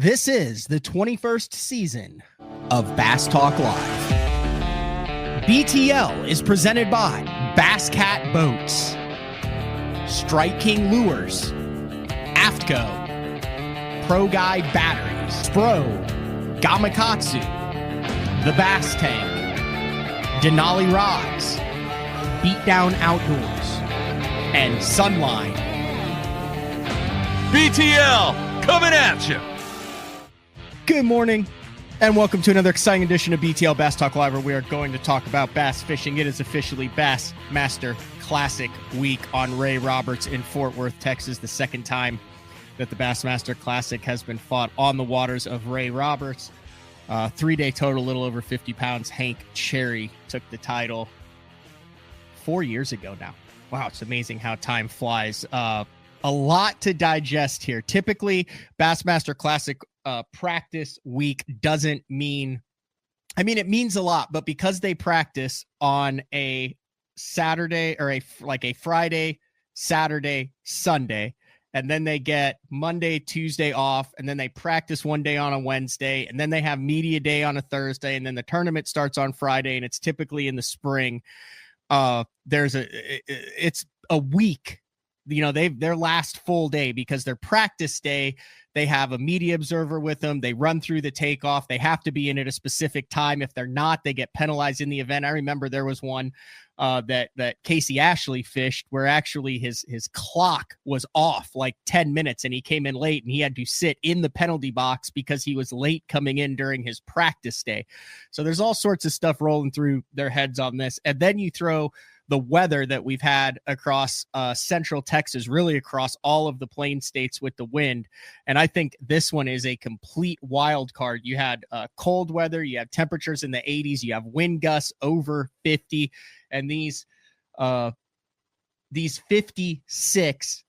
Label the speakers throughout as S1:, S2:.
S1: This is the 21st season of Bass Talk Live. BTL is presented by Bass Cat Boats, Strike King Lures, Aftco, Pro Guide Batteries, Spro, Gamakatsu, The Bass Tank, Denali Rods, Beatdown Outdoors, and Sunline.
S2: BTL coming at you.
S1: Good morning, and welcome to another exciting edition of BTL Bass Talk Live, where we are going to talk about bass fishing. It is officially Bassmaster Classic week on Ray Roberts in Fort Worth, Texas. The second time that the Bassmaster Classic has been fought on the waters of Ray Roberts. 3-day total, a little over 50 pounds. Hank Cherry took the title 4 years ago now. Wow, it's amazing how time flies. A lot to digest here. Typically, Bassmaster Classic practice week doesn't mean, it means a lot, but because they practice on a Saturday or a Friday, Saturday, Sunday, and then they get Monday, Tuesday off, and then they practice one day on a Wednesday, and then they have media day on a Thursday, and then the tournament starts on Friday, and it's typically in the spring. It's a week. You know, their last full day, because their practice day, they have a media observer with them. They run through the takeoff. They have to be in at a specific time. If they're not, they get penalized in the event. I remember there was one that Casey Ashley fished where actually his clock was off like 10 minutes and he came in late and he had to sit in the penalty box because he was late coming in during his practice day. So there's all sorts of stuff rolling through their heads on this. And then you throw the weather that we've had across central Texas, really across all of the plain states with the wind. And I think this one is a complete wild card. You had cold weather, you have temperatures in the 80s, you have wind gusts over 50, and these 56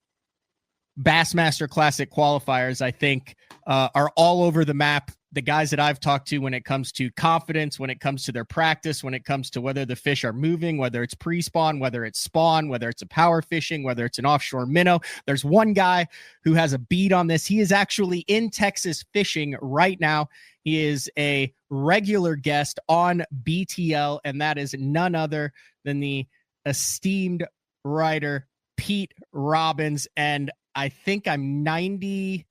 S1: Bassmaster Classic qualifiers, I think, are all over the map. The guys that I've talked to, when it comes to confidence, when it comes to their practice, when it comes to whether the fish are moving, whether it's pre-spawn, whether it's spawn, whether it's a power fishing, whether it's an offshore minnow. There's one guy who has a bead on this. He is actually in Texas fishing right now. He is a regular guest on BTL, and that is none other than the esteemed writer Pete Robbins. And I think I'm 99%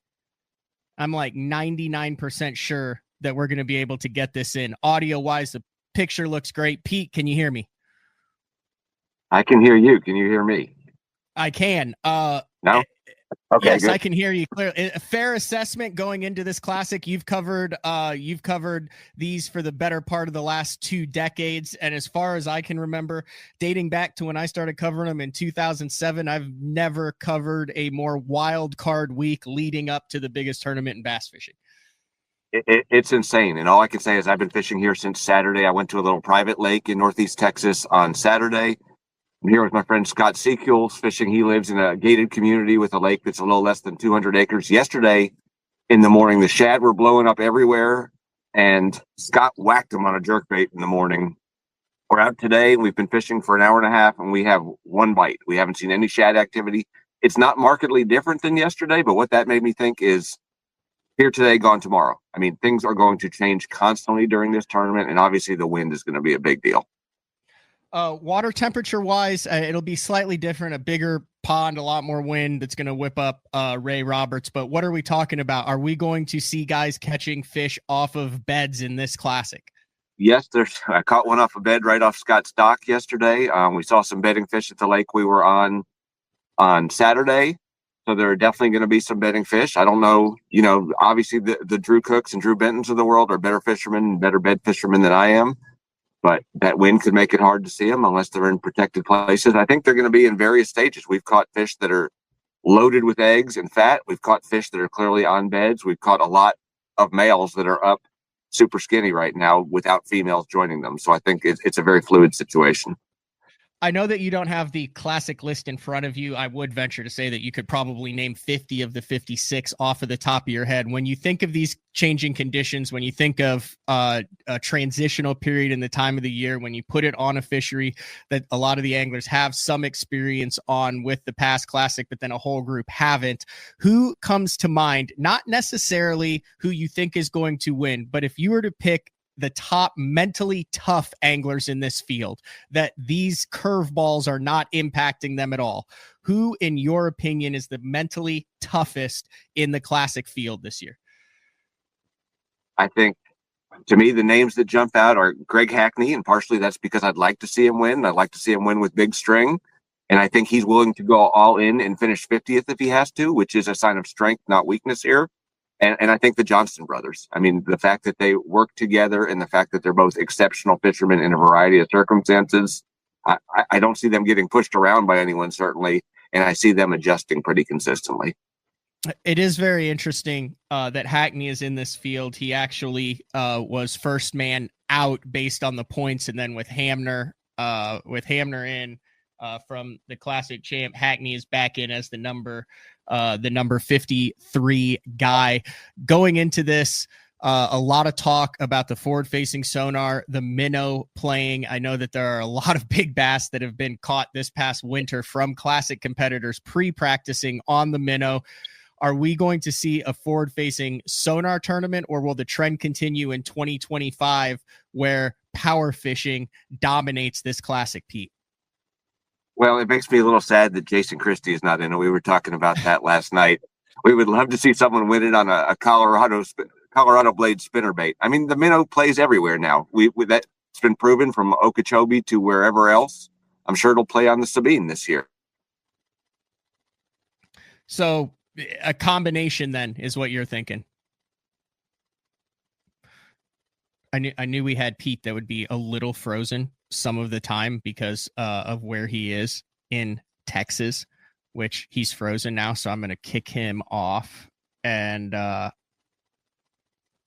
S1: sure that we're going to be able to get this in audio wise. The picture looks great. Pete, can you hear me?
S3: I can hear you. Can you hear me?
S1: I can.
S3: No? Okay,
S1: yes,
S3: good.
S1: I can hear you clearly. A fair assessment going into this classic. You've covered these for the better part of the last 2 decades. And as far as I can remember, dating back to when I started covering them in 2007, I've never covered a more wild card week leading up to the biggest tournament in bass fishing.
S3: It's insane. And all I can say is I've been fishing here since Saturday. I went to a little private lake in Northeast Texas on Saturday. I'm here with my friend Scott Seekules fishing. He lives in a gated community with a lake that's a little less than 200 acres. Yesterday in the morning, the shad were blowing up everywhere, and Scott whacked them on a jerkbait in the morning. We're out today. We've been fishing for an hour and a half, and we have one bite. We haven't seen any shad activity. It's not markedly different than yesterday, but what that made me think is here today, gone tomorrow. I mean, things are going to change constantly during this tournament, and obviously the wind is going to be a big deal.
S1: Water temperature wise, it'll be slightly different, a bigger pond, a lot more wind that's going to whip up Ray Roberts. But what are we talking about? Are we going to see guys catching fish off of beds in this classic?
S3: Yes, I caught one off a bed right off Scott's dock yesterday. We saw some bedding fish at the lake we were on Saturday. So there are definitely going to be some bedding fish. I don't know, obviously the Drew Cooks and Drew Bentons of the world are better fishermen and better bed fishermen than I am. But that wind could make it hard to see them unless they're in protected places. I think they're going to be in various stages. We've caught fish that are loaded with eggs and fat. We've caught fish that are clearly on beds. We've caught a lot of males that are up super skinny right now without females joining them. So I think it's a very fluid situation.
S1: I know that you don't have the classic list in front of you. I would venture to say that you could probably name 50 of the 56 off of the top of your head. When you think of these changing conditions, when you think of a transitional period in the time of the year, when you put it on a fishery that a lot of the anglers have some experience on with the past classic, but then a whole group haven't, who comes to mind? Not necessarily who you think is going to win, but if you were to pick the top mentally tough anglers in this field, that these curveballs are not impacting them at all, who, in your opinion, is the mentally toughest in the classic field this year?
S3: I think, to me, the names that jump out are Greg Hackney, and partially that's because I'd like to see him win. I'd like to see him win with big string, and I think he's willing to go all in and finish 50th if he has to, which is a sign of strength, not weakness here. And I think the Johnston brothers, I mean, the fact that they work together and the fact that they're both exceptional fishermen in a variety of circumstances, I don't see them getting pushed around by anyone, certainly, and I see them adjusting pretty consistently.
S1: It is very interesting that Hackney is in this field. He actually was first man out based on the points, and then with Hamner in from the classic champ, Hackney is back in as the number 53 guy. Going into this, a lot of talk about the forward-facing sonar, the minnow playing. I know that there are a lot of big bass that have been caught this past winter from classic competitors pre-practicing on the minnow. Are we going to see a forward-facing sonar tournament, or will the trend continue in 2025 where power fishing dominates this classic, Pete?
S3: Well, it makes me a little sad that Jason Christie is not in it. We were talking about that last night. We would love to see someone win it on a Colorado blade spinnerbait. I mean, the minnow plays everywhere now. That's been proven from Okeechobee to wherever else. I'm sure it'll play on the Sabine this year.
S1: So a combination then is what you're thinking. I knew we had Pete that would be a little frozen some of the time because of where he is in Texas, which he's frozen now. So I'm going to kick him off, and I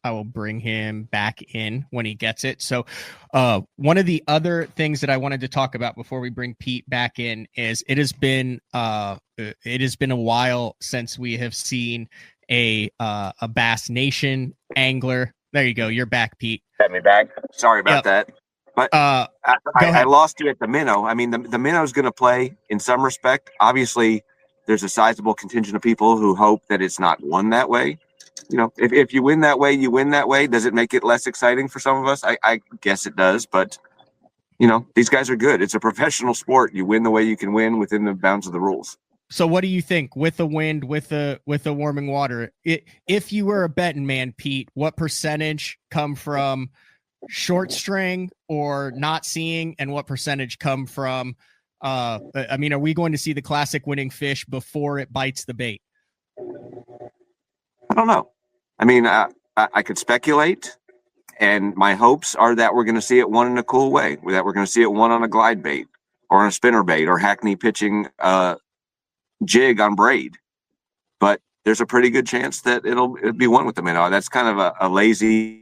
S1: will bring him back in when he gets it. So one of the other things that I wanted to talk about before we bring Pete back in is it has been a while since we have seen a Bass Nation angler. There you go. You're back, Pete.
S3: Had me back. Sorry about that. But I lost you at the minnow. I mean, the minnow is going to play in some respect. Obviously, there's a sizable contingent of people who hope that it's not won that way. You know, if you win that way, you win that way. Does it make it less exciting for some of us? I guess it does. But, you know, these guys are good. It's a professional sport. You win the way you can win within the bounds of the rules.
S1: So what do you think with the wind, with the warming water? If you were a betting man, Pete, what percentage come from short string or not seeing, and what percentage come from are we going to see the classic winning fish before it bites the bait?
S3: I don't know. I mean, I could speculate, and my hopes are that we're going to see it won in a cool way, that we're going to see it won on a glide bait or on a spinner bait or Hackney pitching jig on braid. But there's a pretty good chance that it'll be won with the minnow. That's kind of a lazy,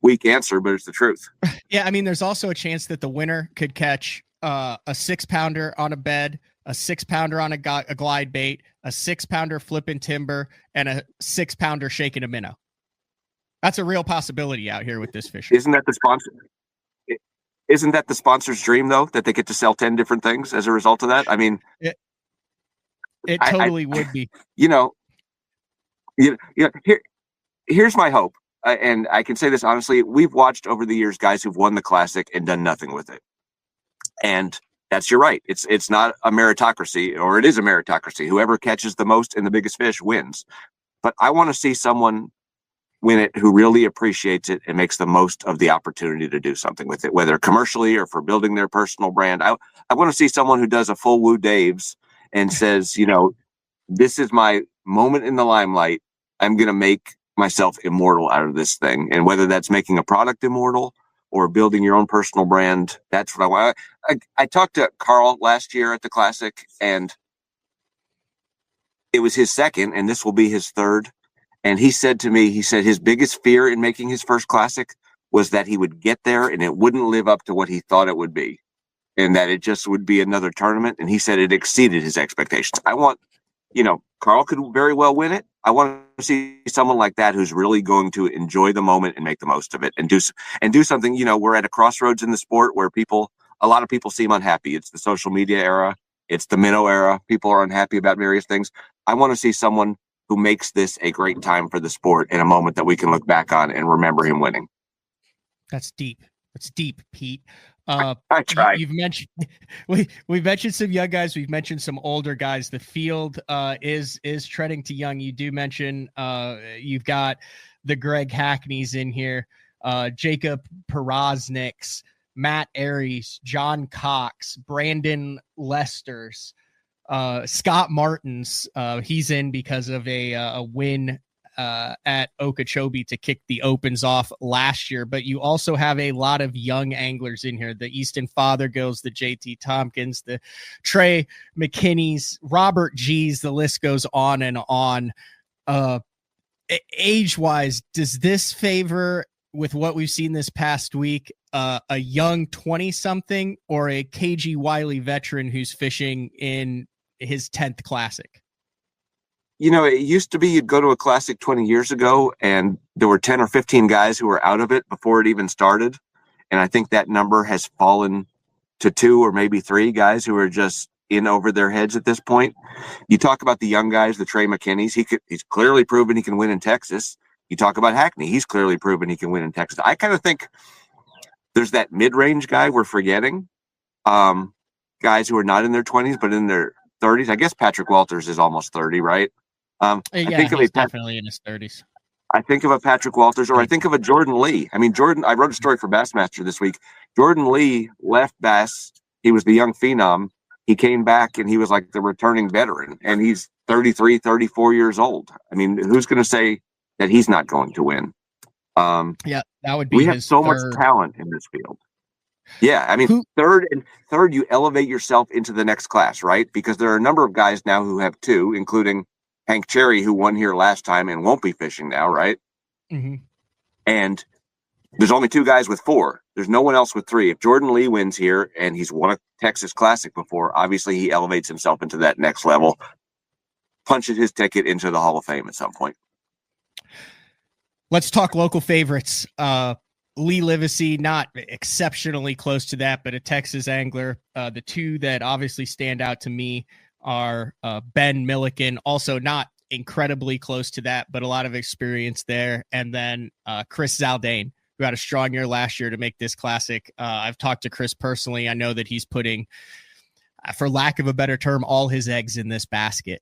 S3: weak answer, but it's the truth.
S1: Yeah, I mean, there's also a chance that the winner could catch a 6-pounder on a bed, a 6-pounder on a glide bait, a 6-pounder flipping timber, and a 6-pounder shaking a minnow. That's a real possibility out here with this fish.
S3: Isn't that the sponsor? Isn't that the sponsor's dream, though, that they get to sell 10 different things as a result of that? I mean,
S1: it totally would be.
S3: Here's my hope. And I can say this honestly, we've watched over the years guys who've won the classic and done nothing with it. And that's, you're right. It's not a meritocracy, or it is a meritocracy. Whoever catches the most and the biggest fish wins. But I want to see someone win it who really appreciates it and makes the most of the opportunity to do something with it, whether commercially or for building their personal brand. I want to see someone who does a full Woo Daves and says, this is my moment in the limelight. I'm going to make myself immortal out of this thing. And whether that's making a product immortal or building your own personal brand, that's what I want. I talked to Carl last year at the Classic, and it was his second, and this will be his third. And he said to me, his biggest fear in making his first Classic was that he would get there and it wouldn't live up to what he thought it would be, and that it just would be another tournament. And he said it exceeded his expectations. I want, Carl could very well win it. I want to see someone like that who's really going to enjoy the moment and make the most of it and do something. We're at a crossroads in the sport where a lot of people seem unhappy. It's the social media era. It's the minnow era. People are unhappy about various things. I want to see someone who makes this a great time for the sport and a moment that we can look back on and remember him winning.
S1: That's deep. That's deep, Pete.
S3: I tried.
S1: You've mentioned we've mentioned some young guys. We've mentioned some older guys. The field is treading to young. You do mention you've got the Greg Hackneys in here, Jacob Perazniks, Matt Aries, John Cox, Brandon Lesters, Scott Martins. He's in because of a win at Okeechobee to kick the Opens off last year. But you also have a lot of young anglers in here, the Easton Fothergills, the JT Tompkins, the Trey McKinneys, Robert G's, the list goes on and on. Age-wise, does this favor, with what we've seen this past week, a young 20-something or a KG Wiley veteran who's fishing in his 10th Classic?
S3: It used to be you'd go to a Classic 20 years ago and there were 10 or 15 guys who were out of it before it even started. And I think that number has fallen to 2 or maybe 3 guys who are just in over their heads at this point. You talk about the young guys, the Trey McKinneys. He's clearly proven he can win in Texas. You talk about Hackney. He's clearly proven he can win in Texas. I kind of think there's that mid-range guy we're forgetting. Guys who are not in their 20s, but in their 30s. I guess Patrick Walters is almost 30, right?
S1: Yeah, he's definitely in his 30s.
S3: I think of a Patrick Walters, or I think of a Jordan Lee. I mean, I wrote a story for Bassmaster this week. Jordan Lee left Bass. He was the young phenom. He came back and he was like the returning veteran, and he's 33, 34 years old. I mean, who's going to say that he's not going to win?
S1: Yeah, that would be.
S3: We have so much talent in this field. Yeah, I mean, third, you elevate yourself into the next class, right? Because there are a number of guys now who have 2, including Hank Cherry, who won here last time and won't be fishing now, right?
S1: Mm-hmm.
S3: And there's only 2 guys with 4. There's no one else with 3. If Jordan Lee wins here, and he's won a Texas Classic before, obviously he elevates himself into that next level, punches his ticket into the Hall of Fame at some point.
S1: Let's talk local favorites. Lee Livesey, not exceptionally close to that, but a Texas angler. The 2 that obviously stand out to me are Ben Milliken, also not incredibly close to that, but a lot of experience there. And then Chris Zaldain, who had a strong year last year to make this Classic. I've talked to Chris personally. I know that he's putting, for lack of a better term, all his eggs in this basket.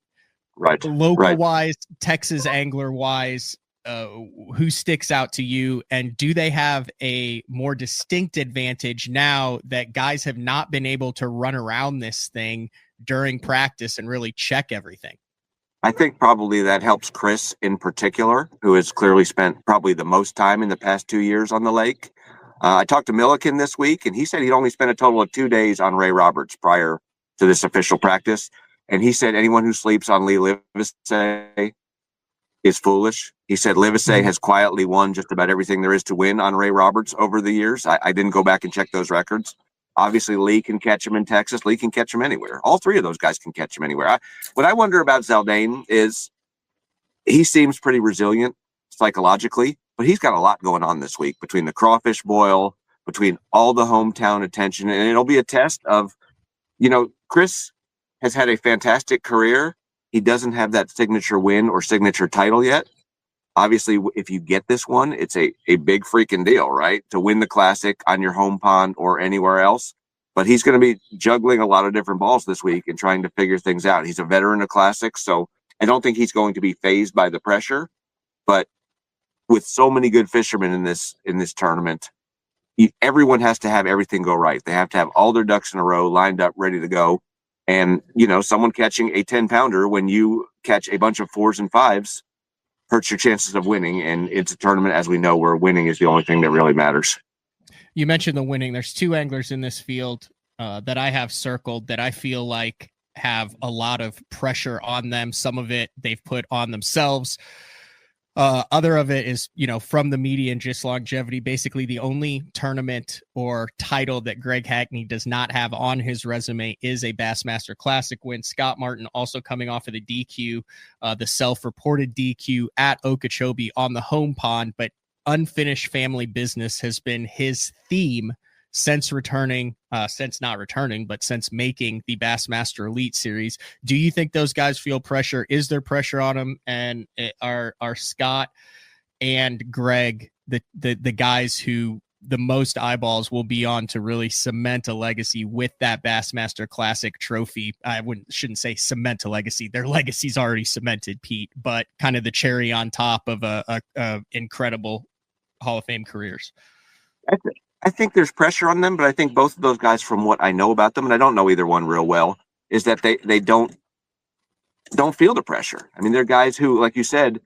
S3: Right.
S1: Local-wise, Texas angler-wise, who sticks out to you, and do they have a more distinct advantage now that guys have not been able to run around this thing during practice and really check everything?
S3: I think probably that helps Chris in particular, who has clearly spent probably the most time in the past 2 years on the lake. I talked to Milliken this week, and he said he'd only spent a total of 2 days on Ray Roberts prior to this official practice. And he said anyone who sleeps on Lee Livesey is foolish. He said Livesey has quietly won just about everything there is to win on Ray Roberts over the years. I didn't go back and check those records. Obviously, Lee can catch him in Texas. Lee can catch him anywhere. All 3 of those guys can catch him anywhere. What I wonder about Zaldain is he seems pretty resilient psychologically, but he's got a lot going on this week between the crawfish boil, between all the hometown attention, and it'll be a test of, Chris has had a fantastic career. He doesn't have that signature win or signature title yet. Obviously, if you get this one, it's a big freaking deal, right? To win the Classic on your home pond or anywhere else. But he's going to be juggling a lot of different balls this week and trying to figure things out. He's a veteran of Classics, so I don't think he's going to be fazed by the pressure. But with so many good fishermen in this tournament, everyone has to have everything go right. They have to have all their ducks in a row lined up, ready to go. And, someone catching a 10-pounder when you catch a bunch of 4s and 5s hurts your chances of winning. And it's a tournament, as we know, where winning is the only thing that really matters.
S1: You mentioned the winning. There's 2 anglers in this field that I have circled that I feel like have a lot of pressure on them. Some of it they've put on themselves. Other of it is, from the media and just longevity. Basically, the only tournament or title that Greg Hackney does not have on his resume is a Bassmaster Classic win. Scott Martin also coming off of the DQ, the self-reported DQ at Okeechobee on the home pond, but unfinished family business has been his theme since not returning, but since making the Bassmaster Elite Series. Do you think those guys feel pressure? Is there pressure on them? And are Scott and Greg the guys who the most eyeballs will be on to really cement a legacy with that Bassmaster Classic trophy? I shouldn't say cement a legacy. Their legacy's already cemented, Pete, but kind of the cherry on top of a incredible Hall of Fame careers.
S3: I think there's pressure on them, but I think both of those guys, from what I know about them, and I don't know either one real well, is that they don't feel the pressure. I mean, they're guys who, like you said,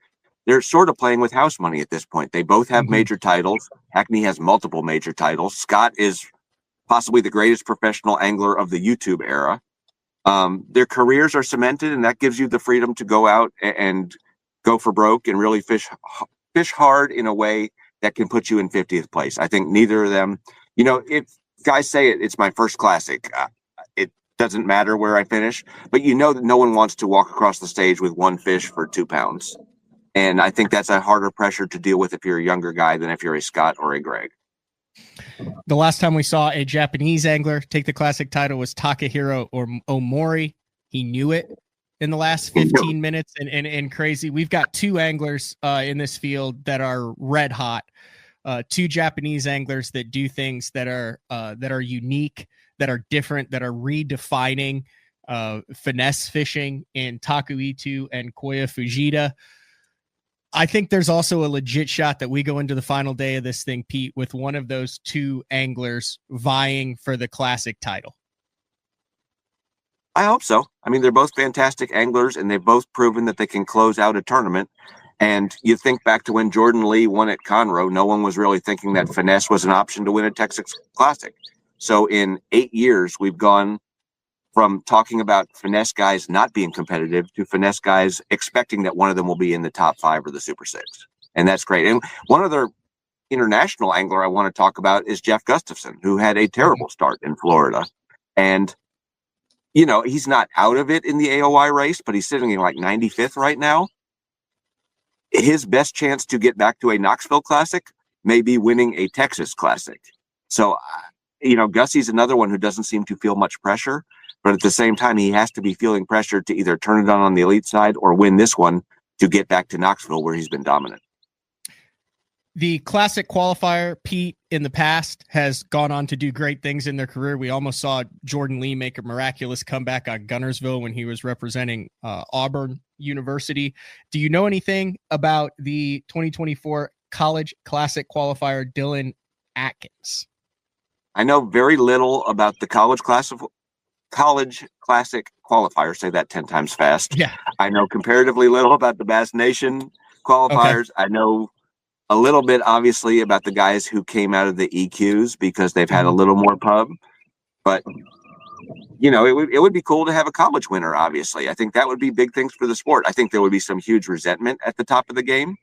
S3: they're sort of playing with house money at this point. They both have major titles. Hackney has multiple major titles. Scott is possibly the greatest professional angler of the YouTube era. Their careers are cemented, and that gives you the freedom to go out and go for broke and really fish hard in a way that can put you in 50th place. I think neither of them, if guys say it's my first classic, it doesn't matter where I finish, but that no one wants to walk across the stage with one fish for 2 pounds. And I think that's a harder pressure to deal with if you're a younger guy than if you're a Scott or a Greg.
S1: The last time we saw a Japanese angler take the classic title was Takahiro Omori. He knew it in the last 15 minutes and crazy. We've got 2 anglers in this field that are red hot. 2 Japanese anglers that do things that are unique, that are different, that are redefining finesse fishing in Taku Itu and Koya Fujita. I think there's also a legit shot that we go into the final day of this thing, Pete, with one of those 2 anglers vying for the classic title.
S3: I hope so. I mean, they're both fantastic anglers, and they've both proven that they can close out a tournament. And you think back to when Jordan Lee won at Conroe, no one was really thinking that finesse was an option to win a Texas Classic. So in 8 years, we've gone from talking about finesse guys not being competitive to finesse guys expecting that one of them will be in the top 5 or the Super 6. And that's great. And one other international angler I want to talk about is Jeff Gustafson, who had a terrible start in Florida. And he's not out of it in the AOI race, but he's sitting in like 95th right now. His best chance to get back to a Knoxville Classic may be winning a Texas Classic. So, Gussie's another one who doesn't seem to feel much pressure, but at the same time, he has to be feeling pressure to either turn it on the elite side or win this one to get back to Knoxville, where he's been dominant.
S1: The Classic qualifier, Pete, in the past has gone on to do great things in their career. We almost saw Jordan Lee make a miraculous comeback on Gunnersville when he was representing Auburn University. Do you know anything about the 2024 College Classic qualifier, Dylan Atkins?
S3: I know very little about the College Classic qualifier. Say that 10 times fast.
S1: Yeah.
S3: I know comparatively little about the Bass Nation qualifiers. Okay. I know a little bit, obviously, about the guys who came out of the EQs because they've had a little more pub. But, it would be cool to have a college winner, obviously. I think that would be big things for the sport. I think there would be some huge resentment at the top of the game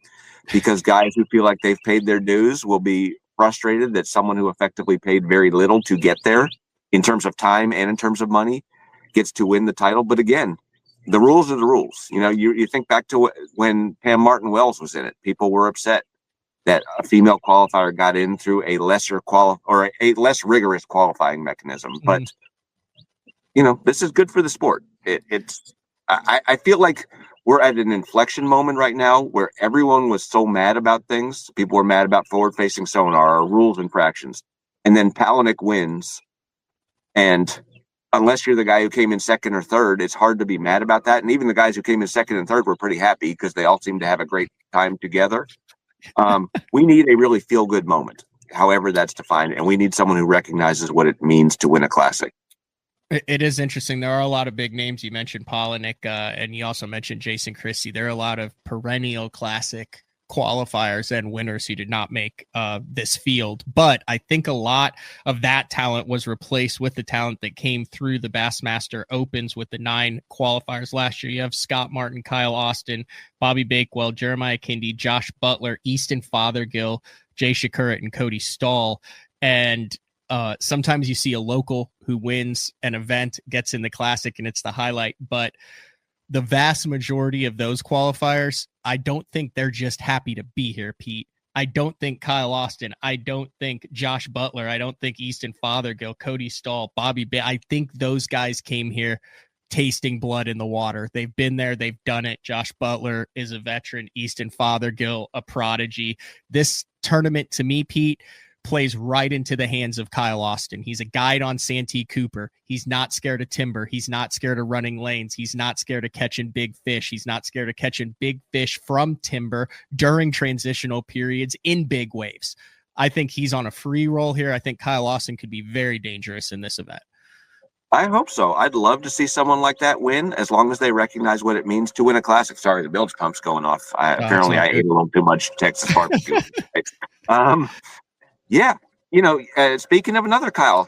S3: because guys who feel like they've paid their dues will be frustrated that someone who effectively paid very little to get there in terms of time and in terms of money gets to win the title. But again, the rules are the rules. You think back to when Pam Martin Wells was in it, people were upset that a female qualifier got in through a lesser a less rigorous qualifying mechanism. But, this is good for the sport. I feel like we're at an inflection moment right now where everyone was so mad about things. People were mad about forward-facing sonar or rules infractions. And then Palaniuk wins. And unless you're the guy who came in second or third, it's hard to be mad about that. And even the guys who came in second and third were pretty happy because they all seemed to have a great time together. We need a really feel-good moment, however that's defined, and we need someone who recognizes what it means to win a classic.
S1: It is interesting. There are a lot of big names. You mentioned Palaniuk, and you also mentioned Jason Christie. There are a lot of perennial classic qualifiers and winners who did not make this field. But I think a lot of that talent was replaced with the talent that came through the Bassmaster Opens with the 9 qualifiers last year. You have Scott Martin, Kyle Austin, Bobby Bakewell, Jeremiah Kindy, Josh Butler, Easton Fothergill, Jay Shakurat, and Cody Stahl. And sometimes you see a local who wins an event, gets in the Classic, and it's the highlight. But the vast majority of those qualifiers, I don't think they're just happy to be here, Pete. I don't think Kyle Austin, I don't think Josh Butler, I don't think Easton Fothergill, Cody Stahl, Bobby Bay. I think those guys came here tasting blood in the water. They've been there, they've done it. Josh Butler is a veteran, Easton Fothergill, a prodigy. This tournament, to me, Pete, plays right into the hands of Kyle Austin. He's a guide on Santee Cooper. He's not scared of timber. He's not scared of running lanes. He's not scared of catching big fish. He's not scared of catching big fish from timber during transitional periods in big waves. I think he's on a free roll here. I think Kyle Austin could be very dangerous in this event.
S3: I hope so. I'd love to see someone like that win, as long as they recognize what it means to win a Classic. Sorry, the bilge pump's going off. Apparently I ate a little too much Texas barbecue. Yeah, speaking of another Kyle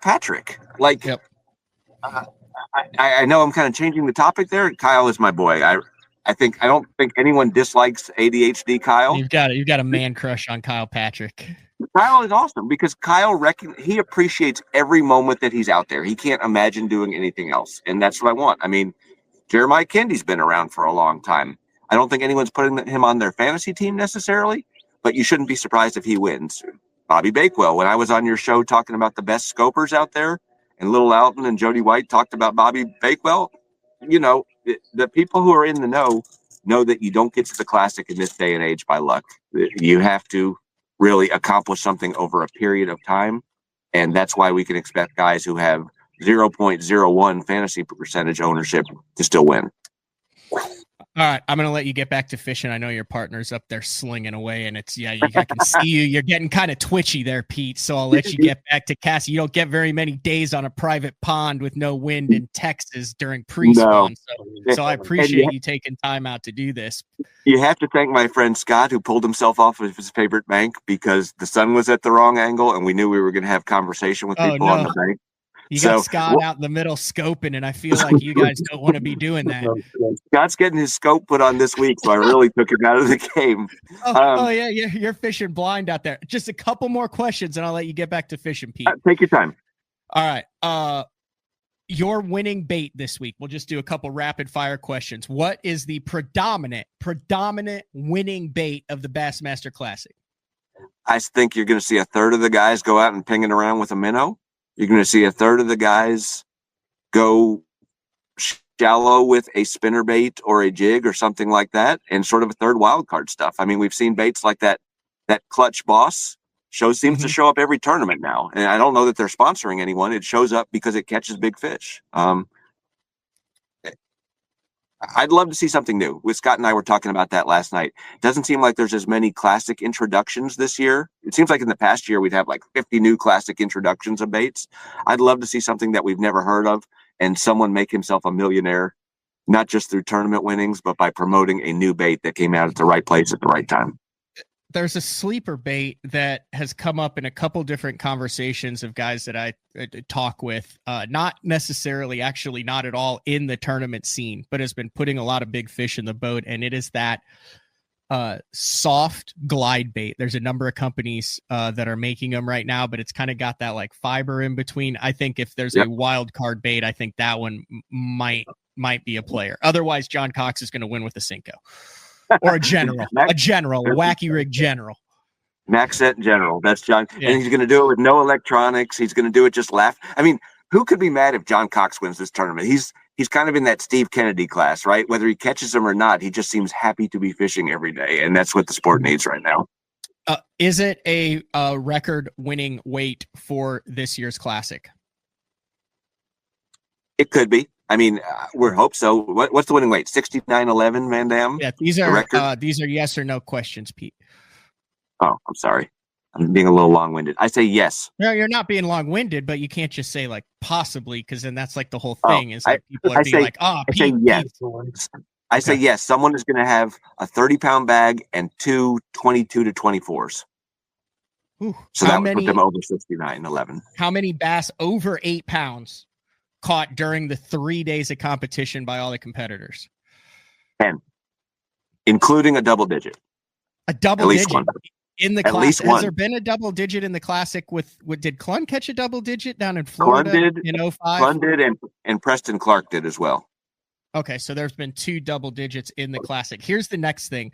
S3: Patrick, like, yep. I know I'm kind of changing the topic there. Kyle is my boy. I don't think anyone dislikes ADHD Kyle.
S1: You've got a man crush on Kyle Patrick.
S3: Kyle is awesome because Kyle he appreciates every moment that he's out there. He can't imagine doing anything else, and that's what I want. I mean, Jeremiah Kindy's been around for a long time. I don't think anyone's putting him on their fantasy team necessarily, but you shouldn't be surprised if he wins. Bobby Bakewell, when I was on your show talking about the best scopers out there, and Little Alton and Jody White talked about Bobby Bakewell, the people who are in the know that you don't get to the Classic in this day and age by luck. You have to really accomplish something over a period of time, and that's why we can expect guys who have 0.01 fantasy percentage ownership to still win.
S1: All right, I'm going to let you get back to fishing. I know your partner's up there slinging away, and I can see you. You're getting kind of twitchy there, Pete, so I'll let you get back to casting. You don't get very many days on a private pond with no wind in Texas during pre-spawn, so I appreciate you taking time out to do this.
S3: You have to thank my friend Scott, who pulled himself off of his favorite bank because the sun was at the wrong angle, and we knew we were going to have conversation with people on the bank.
S1: You got Scott out in the middle scoping, and I feel like you guys don't want to be doing that.
S3: Scott's getting his scope put on this week, so I really took him out of the game.
S1: Yeah, you're fishing blind out there. Just a couple more questions, and I'll let you get back to fishing, Pete.
S3: Take your time.
S1: All right. Your winning bait this week. We'll just do a couple rapid fire questions. What is the predominant winning bait of the Bassmaster Classic?
S3: I think you're going to see a third of the guys go out and pinging around with a minnow. You're going to see a third of the guys go shallow with a spinnerbait or a jig or something like that, and sort of a third wild card stuff. I mean, we've seen baits like that Clutch Boss seems to show up every tournament now. And I don't know that they're sponsoring anyone. It shows up because it catches big fish. I'd love to see something new. With Scott and I were talking about that last night. It doesn't seem like there's as many Classic introductions this year. It seems like in the past year we'd have like 50 new Classic introductions of baits. I'd love to see something that we've never heard of and someone make himself a millionaire, not just through tournament winnings, but by promoting a new bait that came out at the right place at the right time.
S1: There's a sleeper bait that has come up in a couple different conversations of guys that I talk with, not necessarily, actually not at all in the tournament scene, but has been putting a lot of big fish in the boat. And it is that soft glide bait. There's a number of companies that are making them right now, but it's kind of got that like fiber in between. I think if there's a wild card bait, I think that one might be a player. Otherwise, John Cox is going to win with a Cinco. Or a general, a wacky rig general.
S3: Max set general. That's John. Yeah. And he's going to do it with no electronics. He's going to do it just laugh. I mean, who could be mad if John Cox wins this tournament? He's kind of in that Steve Kennedy class, right? Whether he catches them or not, he just seems happy to be fishing every day. And that's what the sport needs right now.
S1: Is it a record-winning weight for this year's Classic?
S3: It could be. I mean, we hope so. What's the winning weight? 69.11, Van Dam?
S1: Yeah, these are yes or no questions, Pete.
S3: Oh, I'm sorry. I'm being a little long-winded. I say yes.
S1: No, you're not being long-winded, but you can't just say like possibly, because then that's like the whole thing. Is like people are being like, Pete,
S3: I say yes. I say yes. Someone is going to have a 30-pound bag and two 22 to 24s.
S1: Ooh,
S3: so that would put them over 69.11.
S1: How many bass over 8 pounds caught during the 3 days of competition by all the competitors?
S3: 10, including a double digit.
S1: A double digit in the classic. Has there been a double digit in the classic with did Clun catch a double digit down in Florida in 05?
S3: Clun did, and Preston Clark did as well.
S1: Okay, so there's been 2 double digits in the classic. Here's the next thing.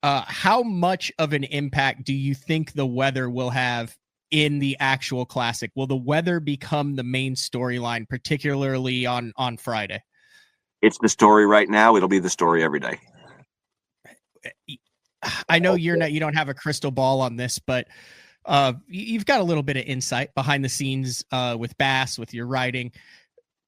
S1: How much of an impact do you think the weather will have in the actual classic? Will the weather become the main storyline, particularly on Friday?
S3: It's the story right now. It'll be the story every day.
S1: I know you don't have a crystal ball on this, but you've got a little bit of insight behind the scenes with bass, with your writing.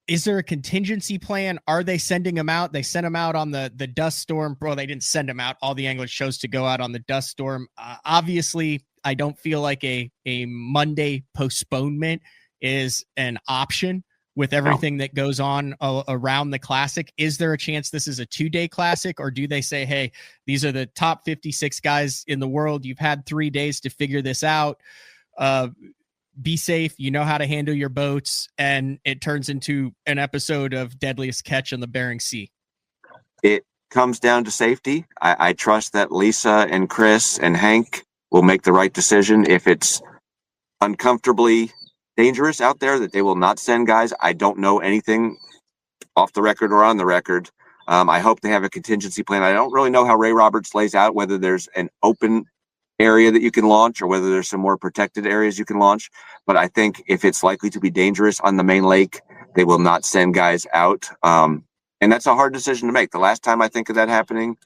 S1: Is there a contingency plan? Are they sending them out? They sent them out on the dust storm. Bro, they didn't send them out. All the anglers chose to go out on the dust storm. Obviously, I don't feel like a Monday postponement is an option with everything that goes on around the classic. Is there a chance this is a 2-day classic, or do they say, hey, these are the top 56 guys in the world. You've had 3 days to figure this out. Be safe. You know how to handle your boats. And it turns into an episode of Deadliest Catch on the Bering Sea.
S3: It comes down to safety. I trust that Lisa and Chris and Hank will make the right decision. If it's uncomfortably dangerous out there, that they will not send guys. I don't know anything off the record or on the record. I hope they have a contingency plan. I don't really know how Ray Roberts lays out, whether there's an open area that you can launch or whether there's some more protected areas you can launch. But I think if it's likely to be dangerous on the main lake, they will not send guys out. And that's a hard decision to make. The last time I think of that happening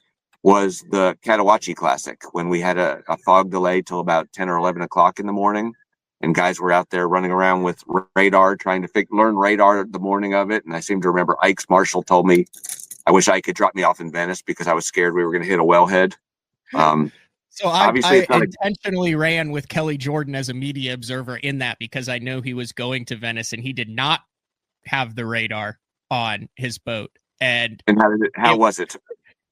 S3: was the Catawachi Classic, when we had a fog delay till about 10 or 11 o'clock in the morning. And guys were out there running around with radar, trying to learn radar the morning of it. And I seem to remember Ike's Marshall told me, I wish Ike could drop me off in Venice because I was scared we were going to hit a wellhead.
S1: So I intentionally ran with Kelly Jordan as a media observer in that because I know he was going to Venice and he did not have the radar on his boat. And
S3: how was it?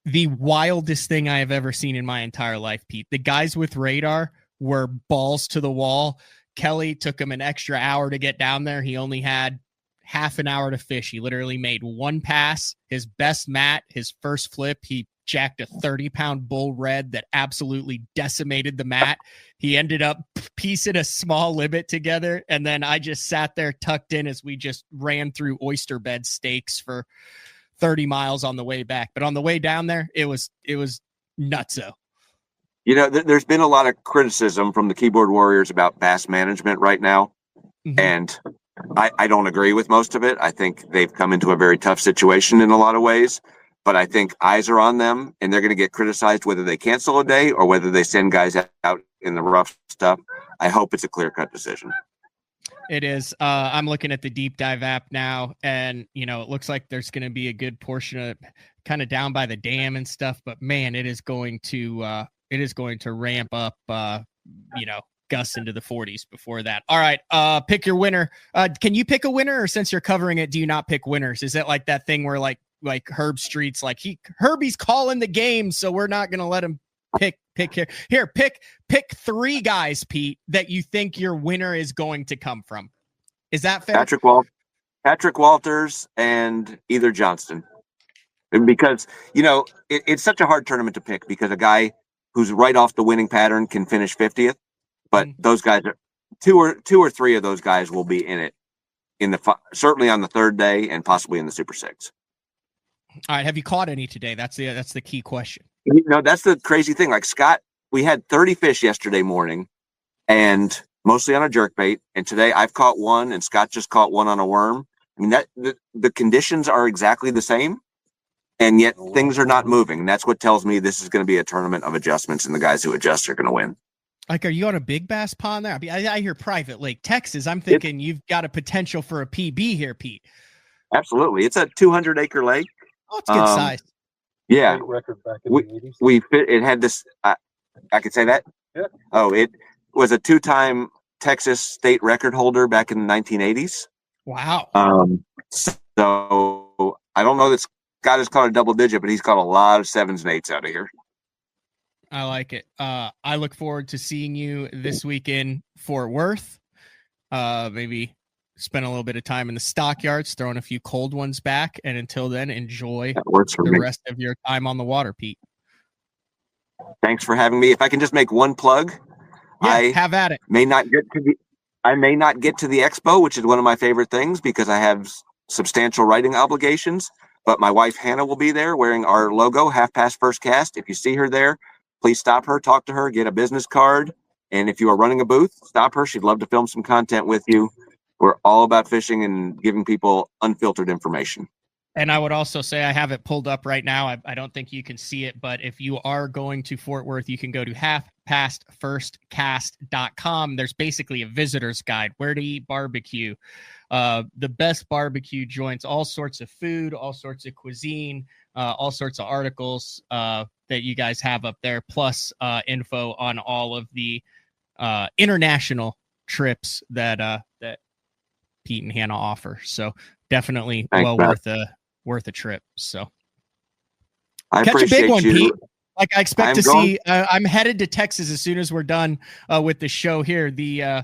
S1: The wildest thing I have ever seen in my entire life, Pete. The guys with radar were balls to the wall. Kelly took him an extra hour to get down there. He only had half an hour to fish. He literally made one pass. His best mat, his first flip, he jacked a 30-pound bull red that absolutely decimated the mat. He ended up piecing a small limit together, and then I just sat there tucked in as we just ran through oyster bed steaks for 30 miles on the way back. But on the way down there, it was nutso.
S3: You know, there's been a lot of criticism from the keyboard warriors about bass management right now. Mm-hmm. And I don't agree with most of it. I think they've come into a very tough situation in a lot of ways. But I think eyes are on them, and they're going to get criticized whether they cancel a day or whether they send guys out in the rough stuff. I hope it's a clear-cut decision.
S1: It is. I'm looking at the Deep Dive app now, and, it looks like there's going to be a good portion of kind of down by the dam and stuff. But, man, it is going to ramp up, gusts into the 40s before that. All right, pick your winner. Can you pick a winner, or since you're covering it, do you not pick winners? Is it like that thing where like Herb Street's like Herbie's calling the game, so we're not going to let him pick here. Pick 3 guys, Pete, that you think your winner is going to come from. Is that fair?
S3: Patrick Walters and either Johnston. Because, it's such a hard tournament to pick because a guy who's right off the winning pattern can finish 50th, but those guys are two or three of those guys will be in it certainly on the third day and possibly in the Super 6.
S1: All right. Have you caught any today? That's the key question.
S3: That's the crazy thing. Like Scott, we had 30 fish yesterday morning and mostly on a jerkbait. And today I've caught one and Scott just caught one on a worm. I mean, the conditions are exactly the same, and yet things are not moving. And that's what tells me this is going to be a tournament of adjustments, and the guys who adjust are going to win.
S1: Like, are you on a big bass pond there? I hear Private Lake, Texas. I'm thinking you've got a potential for a PB here, Pete.
S3: Absolutely. It's a 200-acre lake.
S1: Oh, it's good size.
S3: Yeah.
S4: Record back in the 80s.
S3: It had this, I could say that?
S4: Yeah.
S3: Oh, it was a 2-time Texas state record holder back in the 1980s.
S1: Wow.
S3: So I don't know that Scott has caught a double digit, but he's caught a lot of 7s and 8s out of here.
S1: I like it. I look forward to seeing you this week in Fort Worth. Maybe spend a little bit of time in the stockyards, throwing a few cold ones back. And until then, enjoy the rest of your time on the water, Pete.
S3: Thanks for having me. If I can just make one plug,
S1: have at it.
S3: I may not get to the expo, which is one of my favorite things because I have substantial writing obligations. But my wife Hannah will be there wearing our logo, Half Past First Cast. If you see her there, please stop her, talk to her, get a business card. And if you are running a booth, stop her. She'd love to film some content with you. We're all about fishing and giving people unfiltered information.
S1: And I would also say I have it pulled up right now. I don't think you can see it, but if you are going to Fort Worth, you can go to halfpastfirstcast.com. There's basically a visitor's guide, where to eat barbecue, the best barbecue joints, all sorts of food, all sorts of cuisine, all sorts of articles that you guys have up there, plus info on all of the international trips that Pete and Hannah offer. So definitely worth a trip. So catch a big one, Pete. Like I expect to see. I'm headed to Texas as soon as we're done with the show here. The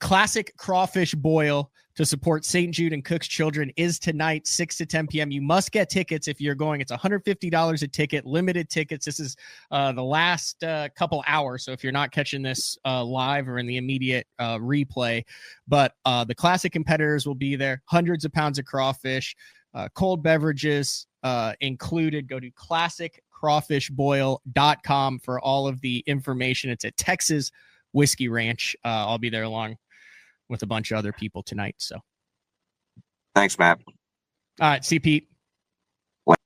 S1: classic crawfish boil to support St. Jude and Cook's Children is tonight, 6 to 10 p.m. You must get tickets if you're going. It's $150 a ticket, limited tickets. This is the last couple hours. So if you're not catching this live or in the immediate replay, but the classic competitors will be there. Hundreds of pounds of crawfish, cold beverages included. Go to classiccrawfishboil.com for all of the information. It's at Texas Whiskey Ranch. I'll be there along with a bunch of other people tonight. So
S3: thanks, Matt.
S1: All right. See Pete. All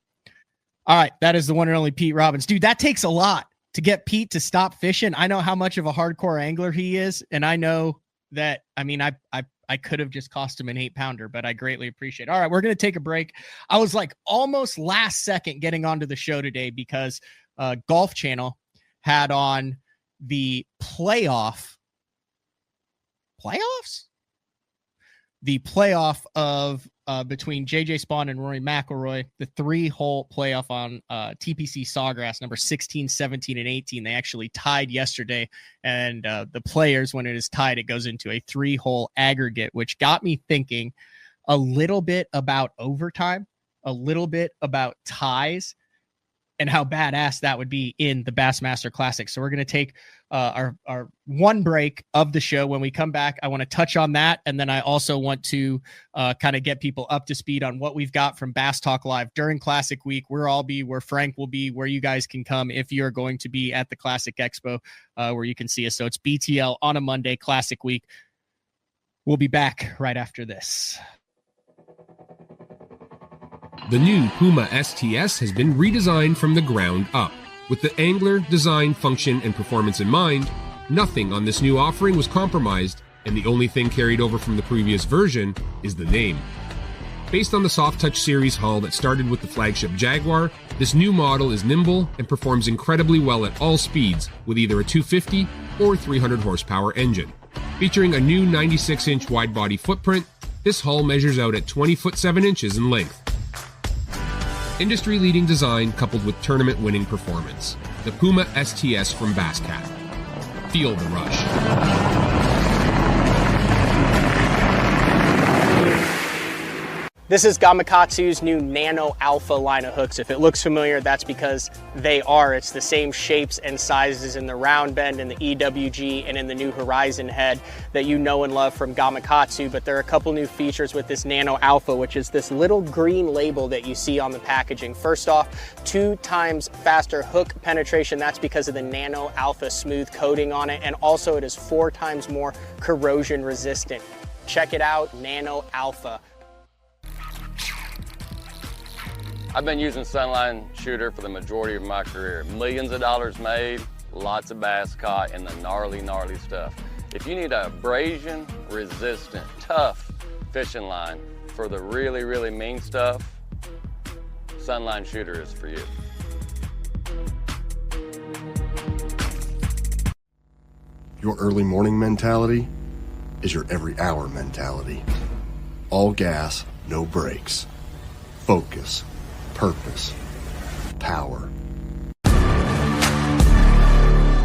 S1: right. That is the one and only Pete Robbins. Dude, that takes a lot to get Pete to stop fishing. I know how much of a hardcore angler he is. And I know that, I mean, I could have just cost him an 8-pounder, but I greatly appreciate it. All right. We're going to take a break. I was like almost last second getting onto the show today because Golf Channel had on the playoff of between JJ Spawn and Rory McIlroy, the 3-hole playoff on TPC Sawgrass, number 16, 17, and 18. They actually tied yesterday, and the players, when it is tied, it goes into a 3-hole aggregate, which got me thinking a little bit about overtime, a little bit about ties, and how badass that would be in the Bassmaster Classic. So we're going to take our one break of the show. When we come back, I want to touch on that. And then I also want to kind of get people up to speed on what we've got from Bass Talk Live during Classic Week, where I'll be, where Frank will be, where you guys can come if you're going to be at the Classic Expo, where you can see us. So it's BTL on a Monday, Classic Week. We'll be back right after this.
S4: The new Puma STS has been redesigned from the ground up. With the angler, design, function, and performance in mind, nothing on this new offering was compromised, and the only thing carried over from the previous version is the name. Based on the Soft Touch series hull that started with the flagship Jaguar, this new model is nimble and performs incredibly well at all speeds with either a 250 or 300 horsepower engine. Featuring a new 96-inch wide-body footprint, this hull measures out at 20 foot 7 inches in length. Industry-leading design coupled with tournament-winning performance. The Puma STS from Basscat. Feel the rush.
S1: This is Gamakatsu's new Nano Alpha line of hooks. If it looks familiar, that's because they are. It's the same shapes and sizes in the round bend and the EWG and in the new Horizon head that you know and love from Gamakatsu, but there are a couple new features with this Nano Alpha, which is this little green label that you see on the packaging. First off, 2 times faster hook penetration. That's because of the Nano Alpha smooth coating on it, and also it is 4 times more corrosion resistant. Check it out, Nano Alpha.
S5: I've been using Sunline Shooter for the majority of my career. Millions of dollars made, lots of bass caught, and the gnarly, gnarly stuff. If you need a abrasion resistant, tough fishing line for the really, really mean stuff, Sunline Shooter is for you.
S6: Your early morning mentality is your every hour mentality. All gas, no brakes. Focus. purpose, power.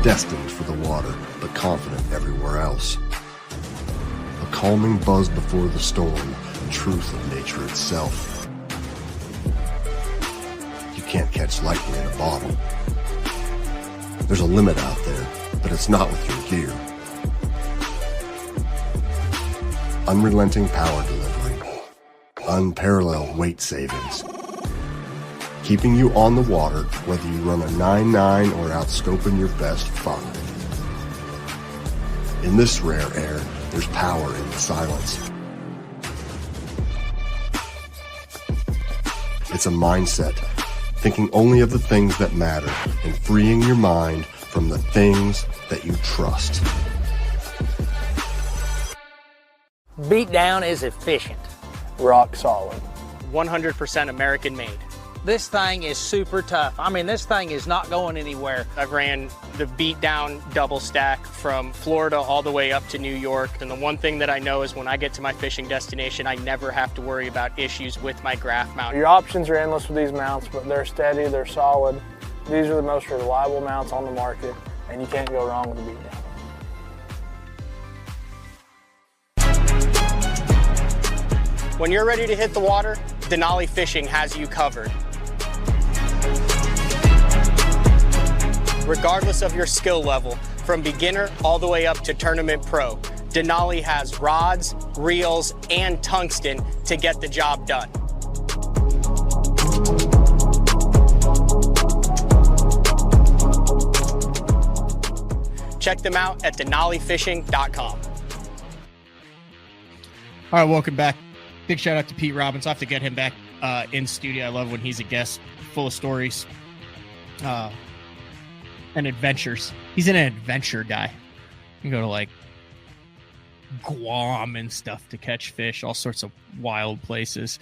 S6: Destined for the water, but confident everywhere else. A calming buzz before the storm, the truth of nature itself. You can't catch lightning in a bottle. There's a limit out there, but it's not with your gear. Unrelenting power delivery. Unparalleled weight savings. Keeping you on the water, whether you run a 9.9 or outscoping your best 5. In this rare air, there's power in the silence. It's a mindset, thinking only of the things that matter and freeing your mind from the things that you trust.
S7: Beatdown is efficient.
S8: Rock solid.
S1: 100% American made.
S7: This thing is super tough. I mean, this thing is not going anywhere.
S1: I've ran the Beatdown double stack from Florida all the way up to New York. And the one thing that I know is when I get to my fishing destination, I never have to worry about issues with my graph mount.
S8: Your options are endless with these mounts, but they're steady, they're solid. These are the most reliable mounts on the market, and you can't go wrong with the Beatdown.
S1: When you're ready to hit the water, Denali Fishing has you covered. Regardless of your skill level, from beginner all the way up to tournament pro, Denali has rods, reels, and tungsten to get the job done. Check them out at denalifishing.com. All right, welcome back. Big shout out to Pete Robbins. I'll have to get him back in studio. I love when he's a guest, full of stories and adventures. He's an adventure guy. You can go to like Guam and stuff to catch fish, all sorts of wild places.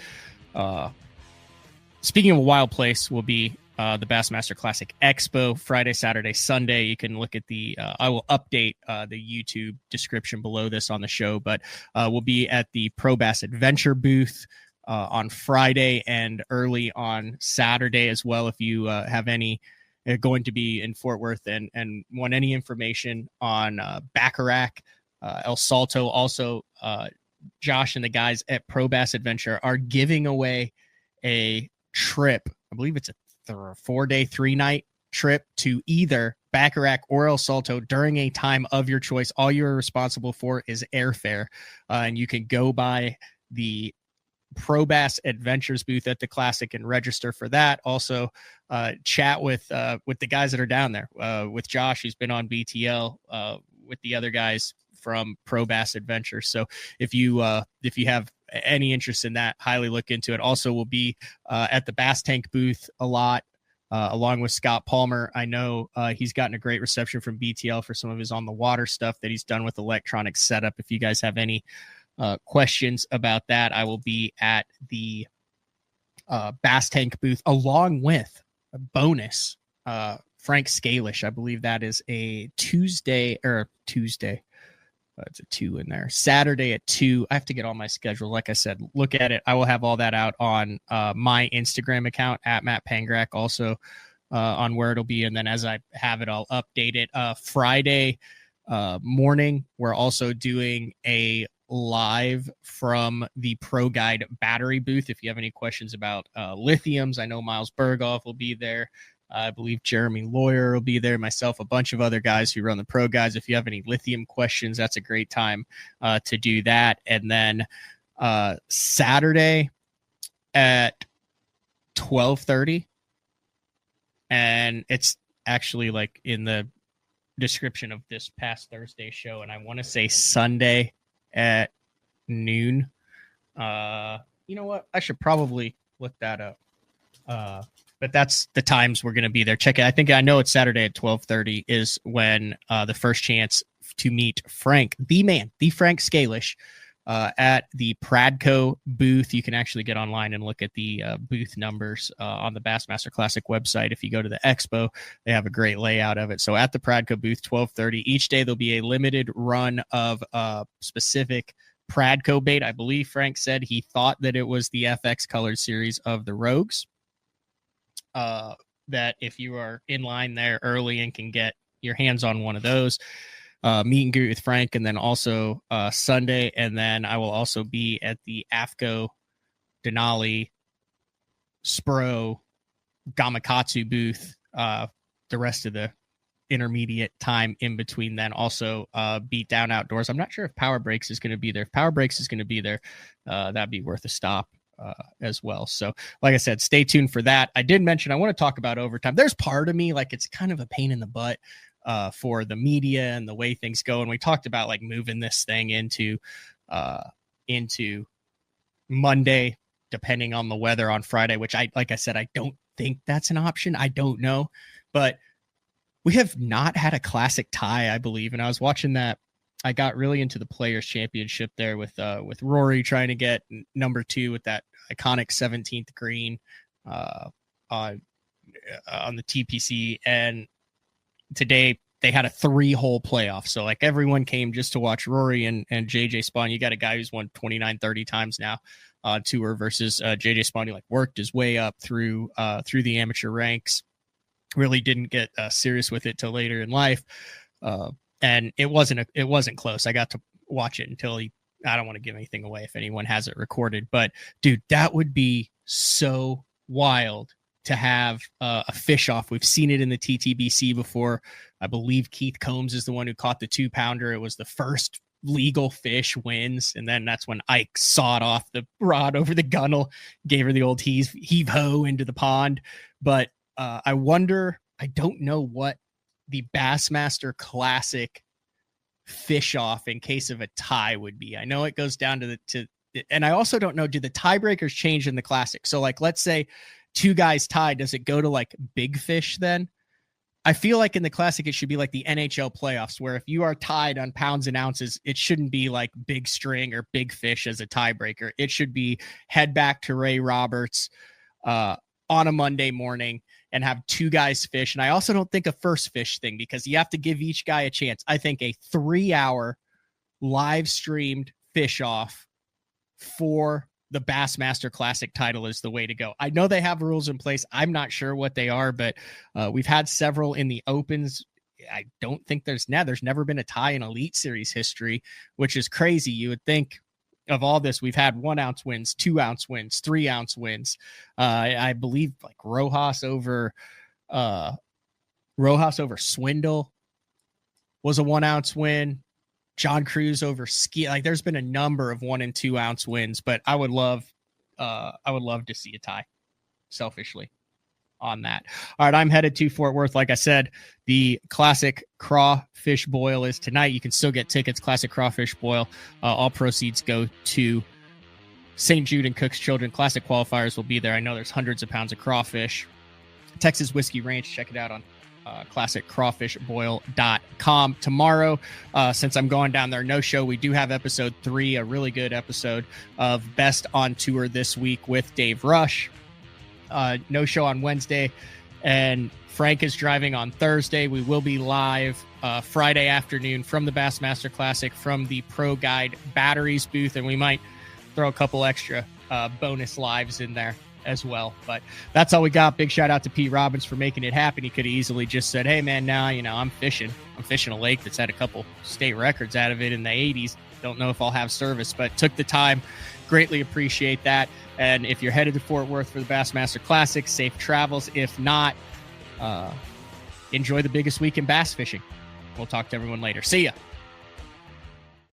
S1: Speaking of a wild place, will be the Bassmaster Classic Expo, Friday, Saturday, Sunday. You can look at the, I will update the YouTube description below this on the show, but we'll be at the Pro Bass Adventure booth on Friday and early on Saturday as well. If you have any, going to be in Fort Worth and want any information on Bacharach, El Salto, also Josh and the guys at Pro Bass Adventure are giving away a trip. I believe it's a 4-day, 3-night trip to either Bacharach or El Salto during a time of your choice. All you're responsible for is airfare, and you can go by the Pro Bass Adventures booth at the Classic and register for that. Also, chat with the guys that are down there, with Josh, who's been on BTL, with the other guys from Pro Bass Adventures. So if you have any interest in that, highly look into it. Also, we'll be at the Bass Tank booth a lot, along with Scott Palmer. I know he's gotten a great reception from BTL for some of his on the water stuff that he's done with electronic setup. If you guys have any questions about that, I will be at the Bass Tank booth along with a bonus Frank Scalish. I believe that is a Tuesday. It's a 2 in there. Saturday at 2. I have to get all my schedule. Like I said, look at it. I will have all that out on my Instagram account at Matt Pangrak, also on where it'll be. And then as I have it, I'll update it. Friday morning, we're also doing a live from the Pro Guide battery booth. If you have any questions about lithiums, I know Miles Berghoff will be there. I believe Jeremy Lawyer will be there, myself, a bunch of other guys who run the Pro Guides. If you have any lithium questions, that's a great time to do that. And then Saturday at 12:30, and it's actually like in the description of this past Thursday show, and I want to say Sunday at noon. You know what? I should probably look that up. But that's the times we're going to be there. Check it. I know it's Saturday at 12:30 is when the first chance to meet Frank, the man, the Frank Scalish, at the Pradco booth. You can actually get online and look at the booth numbers on the Bassmaster Classic website. If you go to the expo, they have a great layout of it. So at the Pradco booth, 12:30 each day, there'll be a limited run of specific Pradco bait. I believe Frank said he thought that it was the FX colored series of the Rogues. that if you are in line there early and can get your hands on one of those, meet and greet with Frank, and then also Sunday. And then I will also be at the AFCO Denali Spro Gamakatsu booth the rest of the intermediate time in between then. Also Beat Down Outdoors. I'm not sure if Power Breaks is going to be there. If Power Breaks is going to be there, that'd be worth a stop as well. So like I said, stay tuned for that. I did mention I want to talk about overtime. There's part of me like it's kind of a pain in the butt for the media and the way things go. And we talked about like moving this thing into Monday, depending on the weather on Friday, which like I said, I don't think that's an option. I don't know, but we have not had a classic tie, I believe. And I was watching that. I got really into the Players Championship there with Rory trying to get number 2 with that iconic 17th green on the TPC. And today they had a 3-hole playoff. So like everyone came just to watch Rory and JJ Spawn. You got a guy who's won 29, 30 times now on tour versus JJ Spawn, who like worked his way up through the amateur ranks. Really didn't get serious with it till later in life. And it wasn't close. I got to watch it until I don't want to give anything away if anyone has it recorded, but dude, that would be so wild to have a fish off. We've seen it in the TTBC before. I believe Keith Combs is the one who caught the 2-pounder. It was the first legal fish, wins. And then that's when Ike sawed off the rod over the gunnel, gave her the old heave ho into the pond. But I wonder, I don't know what the Bassmaster Classic fish off in case of a tie would be. I know it goes down to and I also don't know, do the tiebreakers change in the Classic? So like, let's say 2 guys tied, does it go to like big fish then? I feel like in the Classic, it should be like the NHL playoffs, where if you are tied on pounds and ounces, it shouldn't be like big string or big fish as a tiebreaker. It should be head back to Ray Roberts on a Monday morning and have 2 guys fish. And I also don't think a first fish thing, because you have to give each guy a chance. I think a 3-hour live streamed fish off for the Bassmaster Classic title is the way to go. I know they have rules in place. I'm not sure what they are, but we've had several in the Opens. I don't think there's never been a tie in Elite Series history, which is crazy. You would think of all this, we've had 1-ounce wins, 2-ounce wins, 3-ounce wins. I believe like Rojas over Swindle was a 1-ounce win. John Cruz over Ski. Like there's been a number of 1- and 2-ounce wins, but I would love to see a tie, selfishly, on that. All right, I'm headed to Fort Worth. Like I said, the Classic Crawfish Boil is tonight. You can still get tickets. Classic Crawfish Boil. All proceeds go to St. Jude and Cook's Children. Classic qualifiers will be there. I know there's hundreds of pounds of crawfish. Texas Whiskey Ranch. Check it out on classiccrawfishboil.com. Tomorrow, since I'm going down there, no show. We do have episode 3, a really good episode of Best on Tour this week with Dave Rush. No show on Wednesday, and Frank is driving on Thursday. We will be live Friday afternoon from the Bassmaster Classic from the Pro Guide Batteries booth, and we might throw a couple extra bonus lives in there as well. But that's all we got. Big shout out to Pete Robbins for making it happen. He could have easily just said, hey man, now I'm fishing a lake that's had a couple state records out of it in the 80s. Don't know if I'll have service, but took the time. Greatly appreciate that. And if you're headed to Fort Worth for the Bassmaster Classic, safe travels. If not, enjoy the biggest week in bass fishing. We'll talk to everyone later. See ya.